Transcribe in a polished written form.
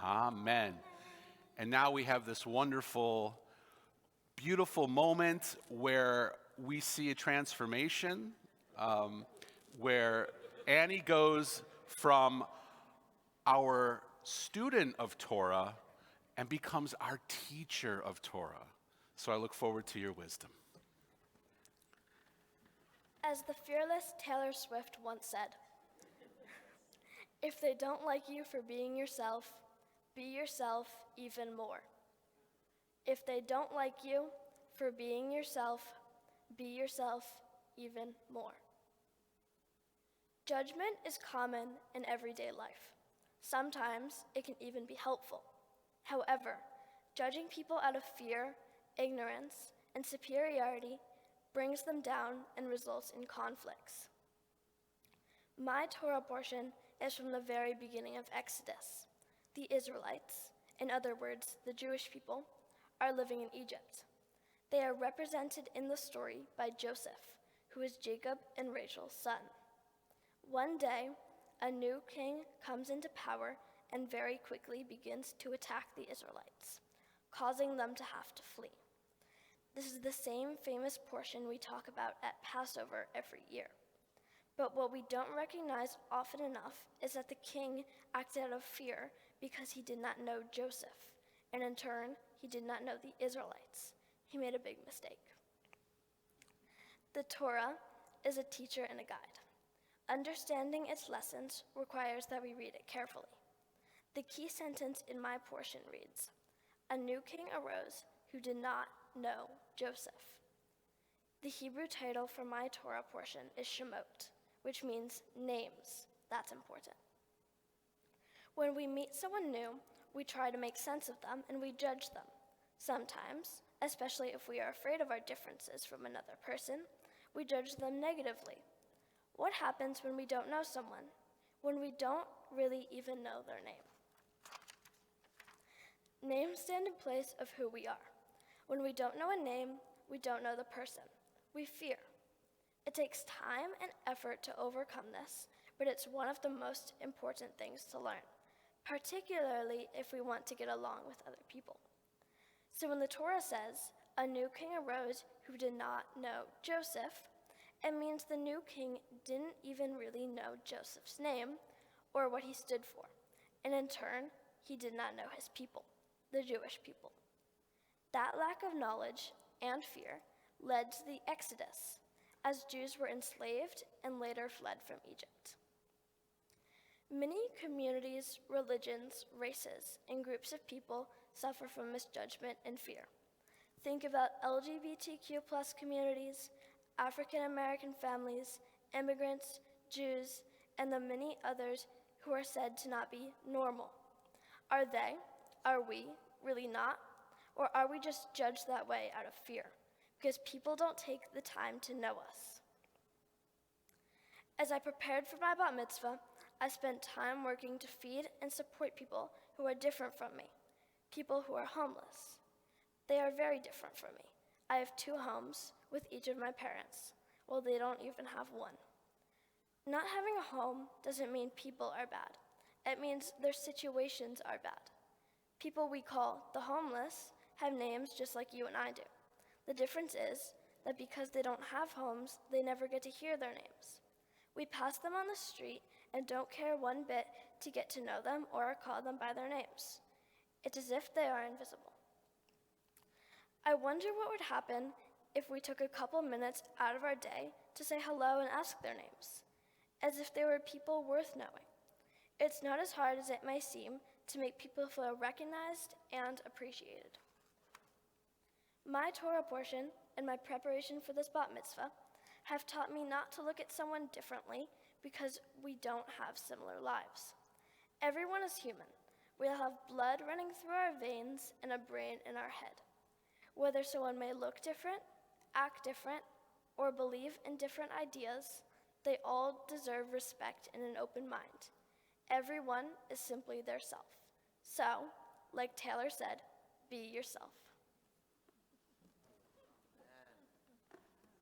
Amen. And now we have this wonderful, beautiful moment where we see a transformation, where Annie goes from our student of Torah and becomes our teacher of Torah. So I look forward to your wisdom. As the fearless Taylor Swift once said, if they don't like you for being yourself, be yourself even more. If they don't like you for being yourself, be yourself even more. Judgment is common in everyday life. Sometimes it can even be helpful. However, judging people out of fear, ignorance, and superiority brings them down and results in conflicts. My Torah portion is from the very beginning of Exodus. The Israelites, in other words, the Jewish people, are living in Egypt. They are represented in the story by Joseph, who is Jacob and Rachel's son. One day, a new king comes into power and very quickly begins to attack the Israelites, causing them to have to flee. This is the same famous portion we talk about at Passover every year. But what we don't recognize often enough is that the king acted out of fear because he did not know Joseph, and in turn, he did not know the Israelites. He made a big mistake. The Torah is a teacher and a guide. Understanding its lessons requires that we read it carefully. The key sentence in my portion reads, "A new king arose who did not know Joseph." The Hebrew title for my Torah portion is Shemot, which means names. That's important. When we meet someone new, we try to make sense of them and we judge them. Sometimes, especially if we are afraid of our differences from another person, we judge them negatively. What happens when we don't know someone? When we don't really even know their name? Names stand in place of who we are. When we don't know a name, we don't know the person. We fear. It takes time and effort to overcome this, but it's one of the most important things to learn, particularly if we want to get along with other people. So when the Torah says, "A new king arose who did not know Joseph," it means the new king didn't even really know Joseph's name or what he stood for, and in turn, he did not know his people, the Jewish people. That lack of knowledge and fear led to the Exodus, as Jews were enslaved and later fled from Egypt. Many communities, religions, races, and groups of people suffer from misjudgment and fear. Think about LGBTQ+ communities, African American families, immigrants, Jews, and the many others who are said to not be normal. Are we really not? Or are we just judged that way out of fear, because people don't take the time to know us? As I prepared for my bat mitzvah, I spent time working to feed and support people who are different from me, people who are homeless. They are very different from me. I have 2 homes with each of my parents, while they don't even have one. Not having a home doesn't mean people are bad. It means their situations are bad. People we call the homeless have names just like you and I do. The difference is that because they don't have homes, they never get to hear their names. We pass them on the street and don't care one bit to get to know them or call them by their names. It's as if they are invisible. I wonder what would happen if we took a couple minutes out of our day to say hello and ask their names, as if they were people worth knowing. It's not as hard as it may seem to make people feel recognized and appreciated. My Torah portion and my preparation for this bat mitzvah have taught me not to look at someone differently because we don't have similar lives. Everyone is human. We all have blood running through our veins and a brain in our head. Whether someone may look different, act different, or believe in different ideas, they all deserve respect and an open mind. Everyone is simply their self. So, like Taylor said, be yourself.